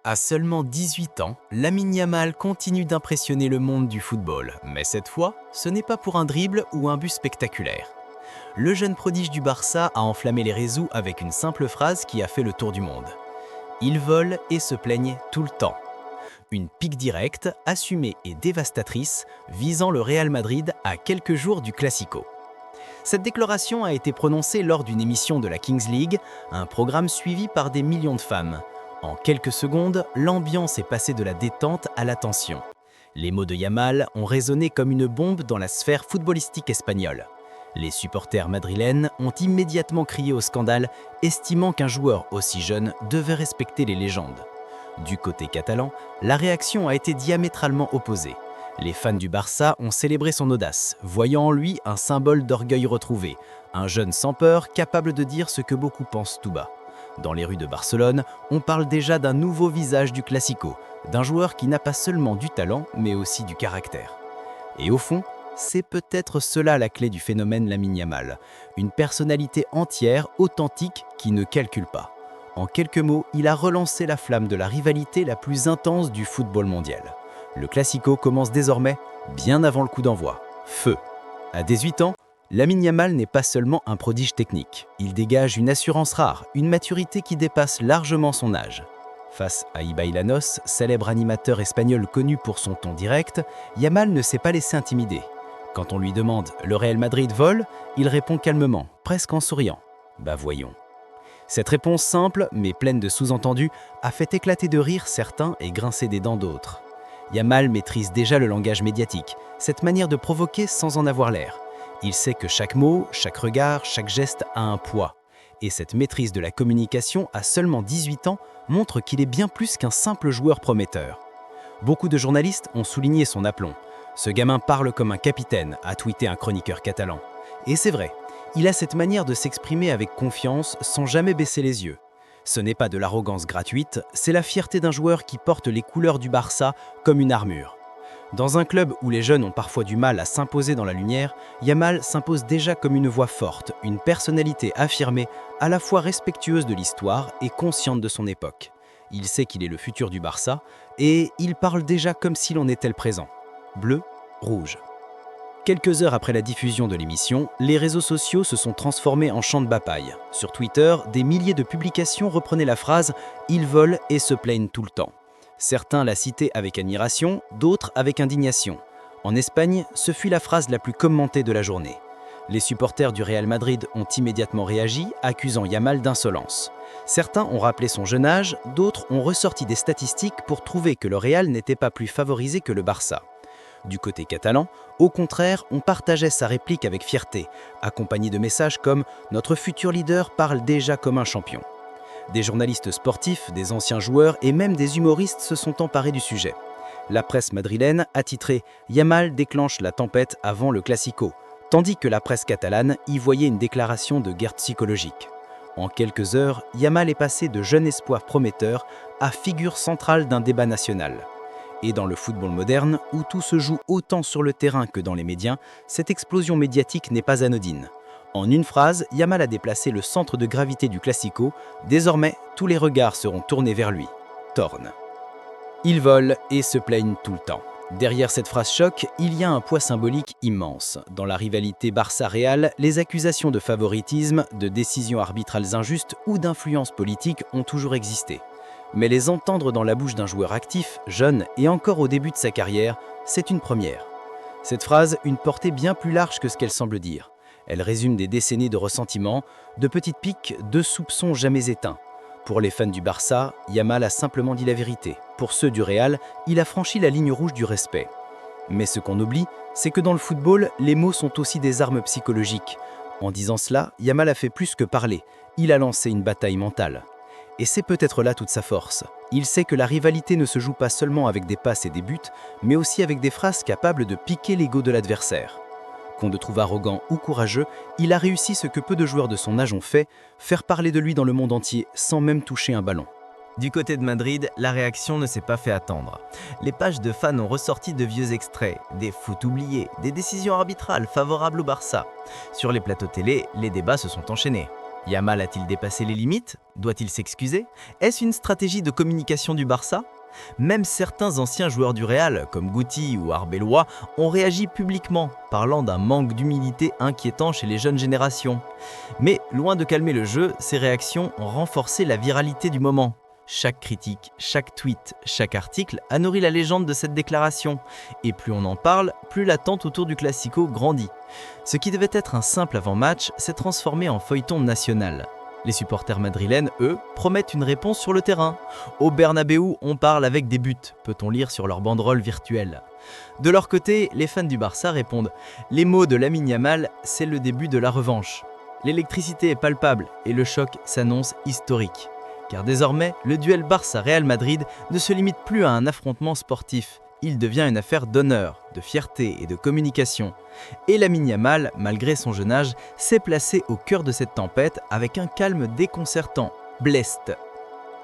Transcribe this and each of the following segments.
À seulement 18 ans, Lamine Yamal continue d'impressionner le monde du football, mais cette fois, ce n'est pas pour un dribble ou un but spectaculaire. Le jeune prodige du Barça a enflammé les réseaux avec une simple phrase qui a fait le tour du monde. Il vole et se plaigne tout le temps. Une pique directe, assumée et dévastatrice, visant le Real Madrid à quelques jours du Classico. Cette déclaration a été prononcée lors d'une émission de la Kings League, un programme suivi par des millions de fans. En quelques secondes, l'ambiance est passée de la détente à la tension. Les mots de Yamal ont résonné comme une bombe dans la sphère footballistique espagnole. Les supporters madrilènes ont immédiatement crié au scandale, estimant qu'un joueur aussi jeune devait respecter les légendes. Du côté catalan, la réaction a été diamétralement opposée. Les fans du Barça ont célébré son audace, voyant en lui un symbole d'orgueil retrouvé, un jeune sans peur capable de dire ce que beaucoup pensent tout bas. Dans les rues de Barcelone, on parle déjà d'un nouveau visage du Classico, d'un joueur qui n'a pas seulement du talent, mais aussi du caractère. Et au fond, c'est peut-être cela la clé du phénomène Lamine Yamal, une personnalité entière, authentique, qui ne calcule pas. En quelques mots, il a relancé la flamme de la rivalité la plus intense du football mondial. Le Classico commence désormais bien avant le coup d'envoi. Feu! À 18 ans, Lamine Yamal n'est pas seulement un prodige technique. Il dégage une assurance rare, une maturité qui dépasse largement son âge. Face à Ibai Llanos, célèbre animateur espagnol connu pour son ton direct, Yamal ne s'est pas laissé intimider. Quand on lui demande « Le Real Madrid vole ?», il répond calmement, presque en souriant. « Bah voyons ». Cette réponse simple, mais pleine de sous-entendus, a fait éclater de rire certains et grincer des dents d'autres. Yamal maîtrise déjà le langage médiatique, cette manière de provoquer sans en avoir l'air. Il sait que chaque mot, chaque regard, chaque geste a un poids. Et cette maîtrise de la communication à seulement 18 ans montre qu'il est bien plus qu'un simple joueur prometteur. Beaucoup de journalistes ont souligné son aplomb. Ce gamin parle comme un capitaine, a tweeté un chroniqueur catalan. Et c'est vrai, il a cette manière de s'exprimer avec confiance sans jamais baisser les yeux. Ce n'est pas de l'arrogance gratuite, c'est la fierté d'un joueur qui porte les couleurs du Barça comme une armure. Dans un club où les jeunes ont parfois du mal à s'imposer dans la lumière, Yamal s'impose déjà comme une voix forte, une personnalité affirmée, à la fois respectueuse de l'histoire et consciente de son époque. Il sait qu'il est le futur du Barça et il parle déjà comme s'il en était le présent. Bleu, rouge. Quelques heures après la diffusion de l'émission, les réseaux sociaux se sont transformés en champs de bataille. Sur Twitter, des milliers de publications reprenaient la phrase « Ils volent et se plaignent tout le temps ». Certains la citaient avec admiration, d'autres avec indignation. En Espagne, ce fut la phrase la plus commentée de la journée. Les supporters du Real Madrid ont immédiatement réagi, accusant Yamal d'insolence. Certains ont rappelé son jeune âge, d'autres ont ressorti des statistiques pour trouver que le Real n'était pas plus favorisé que le Barça. Du côté catalan, au contraire, on partageait sa réplique avec fierté, accompagnée de messages comme « Notre futur leader parle déjà comme un champion ». Des journalistes sportifs, des anciens joueurs et même des humoristes se sont emparés du sujet. La presse madrilène a titré « Yamal déclenche la tempête avant le Classico », tandis que la presse catalane y voyait une déclaration de guerre psychologique. En quelques heures, Yamal est passé de jeune espoir prometteur à figure centrale d'un débat national. Et dans le football moderne, où tout se joue autant sur le terrain que dans les médias, cette explosion médiatique n'est pas anodine. En une phrase, Yamal a déplacé le centre de gravité du Classico. Désormais, tous les regards seront tournés vers lui. Torne. Ils volent et se plaignent tout le temps. Derrière cette phrase choc, il y a un poids symbolique immense. Dans la rivalité Barça-Real, les accusations de favoritisme, de décisions arbitrales injustes ou d'influence politique ont toujours existé. Mais les entendre dans la bouche d'un joueur actif, jeune et encore au début de sa carrière, c'est une première. Cette phrase a une portée bien plus large que ce qu'elle semble dire. Elle résume des décennies de ressentiment, de petites piques, de soupçons jamais éteints. Pour les fans du Barça, Yamal a simplement dit la vérité. Pour ceux du Real, il a franchi la ligne rouge du respect. Mais ce qu'on oublie, c'est que dans le football, les mots sont aussi des armes psychologiques. En disant cela, Yamal a fait plus que parler. Il a lancé une bataille mentale. Et c'est peut-être là toute sa force. Il sait que la rivalité ne se joue pas seulement avec des passes et des buts, mais aussi avec des phrases capables de piquer l'ego de l'adversaire. Qu'on le trouve arrogant ou courageux, il a réussi ce que peu de joueurs de son âge ont fait, faire parler de lui dans le monde entier sans même toucher un ballon. Du côté de Madrid, la réaction ne s'est pas fait attendre. Les pages de fans ont ressorti de vieux extraits, des foot oubliés, des décisions arbitrales favorables au Barça. Sur les plateaux télé, les débats se sont enchaînés. Yamal a-t-il dépassé les limites? Doit-il s'excuser? Est-ce une stratégie de communication du Barça? Même certains anciens joueurs du Real, comme Guti ou Arbeloa, ont réagi publiquement, parlant d'un manque d'humilité inquiétant chez les jeunes générations. Mais loin de calmer le jeu, ces réactions ont renforcé la viralité du moment. Chaque critique, chaque tweet, chaque article a nourri la légende de cette déclaration. Et plus on en parle, plus l'attente autour du Classico grandit. Ce qui devait être un simple avant-match s'est transformé en feuilleton national. Les supporters madrilènes, eux, promettent une réponse sur le terrain. Au Bernabéu, on parle avec des buts, peut-on lire sur leur banderole virtuelle. De leur côté, les fans du Barça répondent « Les mots de Lamine Yamal, c'est le début de la revanche ». L'électricité est palpable et le choc s'annonce historique. Car désormais, le duel Barça-Real Madrid ne se limite plus à un affrontement sportif. Il devient une affaire d'honneur, de fierté et de communication. Et Lamine Yamal, malgré son jeune âge, s'est placé au cœur de cette tempête avec un calme déconcertant, bleste.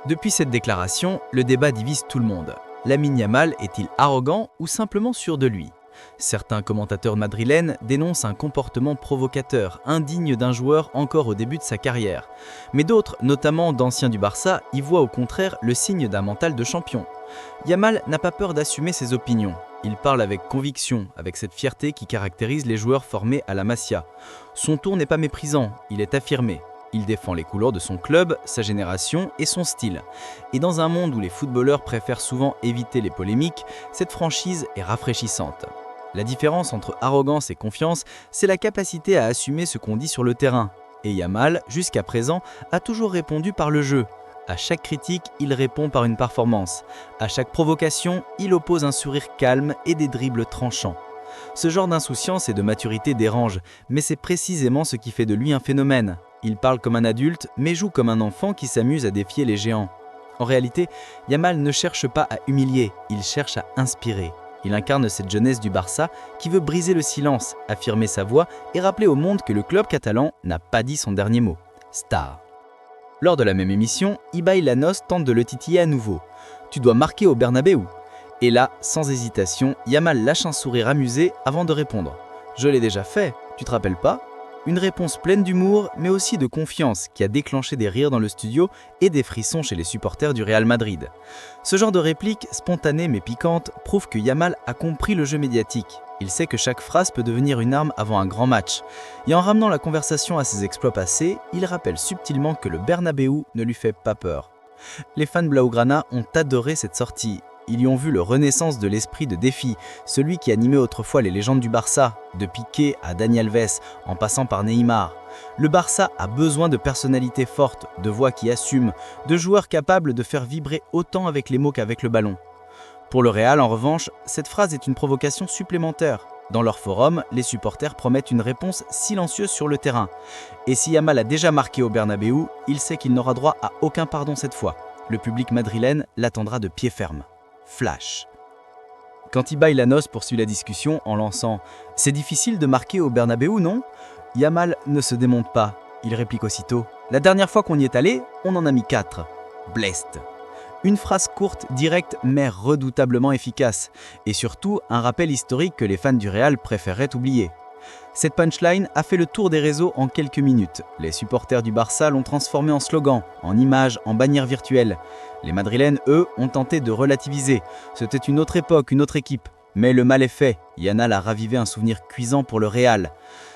Depuis cette déclaration, le débat divise tout le monde. Lamine Yamal est-il arrogant ou simplement sûr de lui? Certains commentateurs madrilènes dénoncent un comportement provocateur, indigne d'un joueur encore au début de sa carrière. Mais d'autres, notamment d'anciens du Barça, y voient au contraire le signe d'un mental de champion. Yamal n'a pas peur d'assumer ses opinions. Il parle avec conviction, avec cette fierté qui caractérise les joueurs formés à la Masia. Son ton n'est pas méprisant, il est affirmé. Il défend les couleurs de son club, sa génération et son style. Et dans un monde où les footballeurs préfèrent souvent éviter les polémiques, cette franchise est rafraîchissante. La différence entre arrogance et confiance, c'est la capacité à assumer ce qu'on dit sur le terrain. Et Yamal, jusqu'à présent, a toujours répondu par le jeu. À chaque critique, il répond par une performance. À chaque provocation, il oppose un sourire calme et des dribbles tranchants. Ce genre d'insouciance et de maturité dérange, mais c'est précisément ce qui fait de lui un phénomène. Il parle comme un adulte, mais joue comme un enfant qui s'amuse à défier les géants. En réalité, Yamal ne cherche pas à humilier, il cherche à inspirer. Il incarne cette jeunesse du Barça qui veut briser le silence, affirmer sa voix et rappeler au monde que le club catalan n'a pas dit son dernier mot. Star. Lors de la même émission, Ibai Llanos tente de le titiller à nouveau. « Tu dois marquer au Bernabéu ». Et là, sans hésitation, Yamal lâche un sourire amusé avant de répondre. « Je l'ai déjà fait, tu te rappelles pas ?» Une réponse pleine d'humour, mais aussi de confiance, qui a déclenché des rires dans le studio et des frissons chez les supporters du Real Madrid. Ce genre de réplique, spontanée mais piquante, prouve que Yamal a compris le jeu médiatique. Il sait que chaque phrase peut devenir une arme avant un grand match. Et en ramenant la conversation à ses exploits passés, il rappelle subtilement que le Bernabéu ne lui fait pas peur. Les fans blaugrana ont adoré cette sortie. Ils y ont vu la renaissance de l'esprit de défi, celui qui animait autrefois les légendes du Barça, de Piqué à Dani Alves, en passant par Neymar. Le Barça a besoin de personnalités fortes, de voix qui assument, de joueurs capables de faire vibrer autant avec les mots qu'avec le ballon. Pour le Real, en revanche, cette phrase est une provocation supplémentaire. Dans leur forum, les supporters promettent une réponse silencieuse sur le terrain. Et si Yamal a déjà marqué au Bernabéu, il sait qu'il n'aura droit à aucun pardon cette fois. Le public madrilène l'attendra de pied ferme. Flash. Quand Ibai Llanos poursuit la discussion en lançant « C'est difficile de marquer au Bernabéu, non ?» Yamal ne se démonte pas. Il réplique aussitôt « La dernière fois qu'on y est allé, on en a mis 4. » Bleste. Une phrase courte, directe, mais redoutablement efficace. Et surtout, un rappel historique que les fans du Real préféreraient oublier. Cette punchline a fait le tour des réseaux en quelques minutes. Les supporters du Barça l'ont transformé en slogan, en image, en bannière virtuelle. Les Madrilènes, eux, ont tenté de relativiser. C'était une autre époque, une autre équipe. Mais le mal est fait. Yamal a ravivé un souvenir cuisant pour le Real.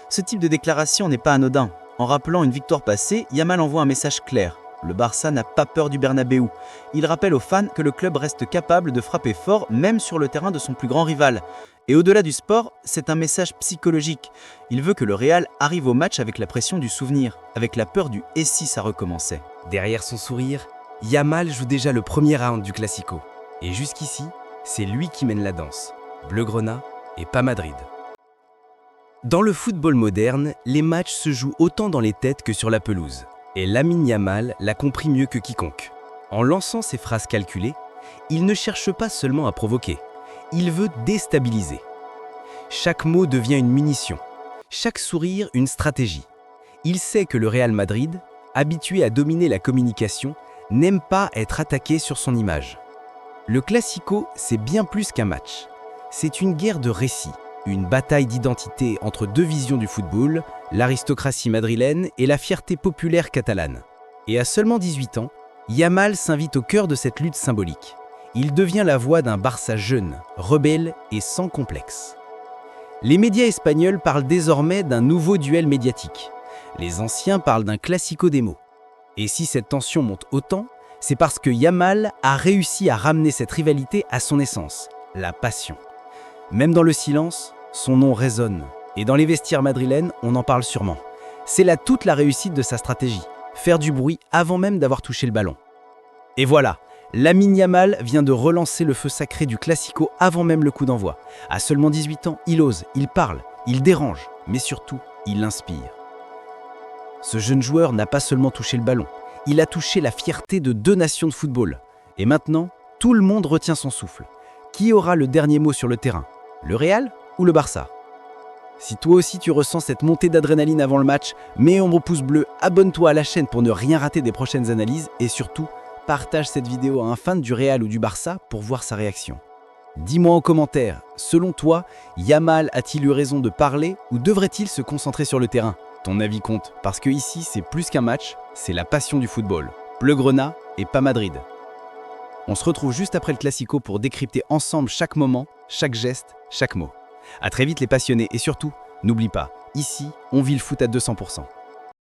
Ce type de déclaration n'est pas anodin. En rappelant une victoire passée, Yamal envoie un message clair. Le Barça n'a pas peur du Bernabéu. Il rappelle aux fans que le club reste capable de frapper fort, même sur le terrain de son plus grand rival. Et au-delà du sport, c'est un message psychologique. Il veut que le Real arrive au match avec la pression du souvenir, avec la peur du « et si ça recommençait ». Derrière son sourire, Yamal joue déjà le premier round du Classico. Et jusqu'ici, c'est lui qui mène la danse. Bleugrana et pas Madrid. Dans le football moderne, les matchs se jouent autant dans les têtes que sur la pelouse. Et Lamine Yamal l'a compris mieux que quiconque. En lançant ses phrases calculées, il ne cherche pas seulement à provoquer, il veut déstabiliser. Chaque mot devient une munition, chaque sourire une stratégie. Il sait que le Real Madrid, habitué à dominer la communication, n'aime pas être attaqué sur son image. Le Classico, c'est bien plus qu'un match. C'est une guerre de récits, une bataille d'identité entre deux visions du football, l'aristocratie madrilène et la fierté populaire catalane. Et à seulement 18 ans, Yamal s'invite au cœur de cette lutte symbolique. Il devient la voix d'un Barça jeune, rebelle et sans complexe. Les médias espagnols parlent désormais d'un nouveau duel médiatique. Les anciens parlent d'un classico des mots. Et si cette tension monte autant, c'est parce que Yamal a réussi à ramener cette rivalité à son essence, la passion. Même dans le silence, son nom résonne. Et dans les vestiaires madrilènes, on en parle sûrement. C'est là toute la réussite de sa stratégie, faire du bruit avant même d'avoir touché le ballon. Et voilà, Lamine Yamal vient de relancer le feu sacré du classico avant même le coup d'envoi. À seulement 18 ans, il ose, il parle, il dérange, mais surtout, il inspire. Ce jeune joueur n'a pas seulement touché le ballon, il a touché la fierté de deux nations de football. Et maintenant, tout le monde retient son souffle. Qui aura le dernier mot sur le terrain? Le Real ou le Barça? Si toi aussi tu ressens cette montée d'adrénaline avant le match, mets ombre au pouce bleu, abonne-toi à la chaîne pour ne rien rater des prochaines analyses et surtout, partage cette vidéo à un fan du Real ou du Barça pour voir sa réaction. Dis-moi en commentaire, selon toi, Yamal a-t-il eu raison de parler ou devrait-il se concentrer sur le terrain? Ton avis compte, parce que ici c'est plus qu'un match, c'est la passion du football. Bleugrana et pas Madrid. On se retrouve juste après le Classico pour décrypter ensemble chaque moment, chaque geste, chaque mot. À très vite les passionnés et surtout, n'oublie pas, ici, on vit le foot à 200%.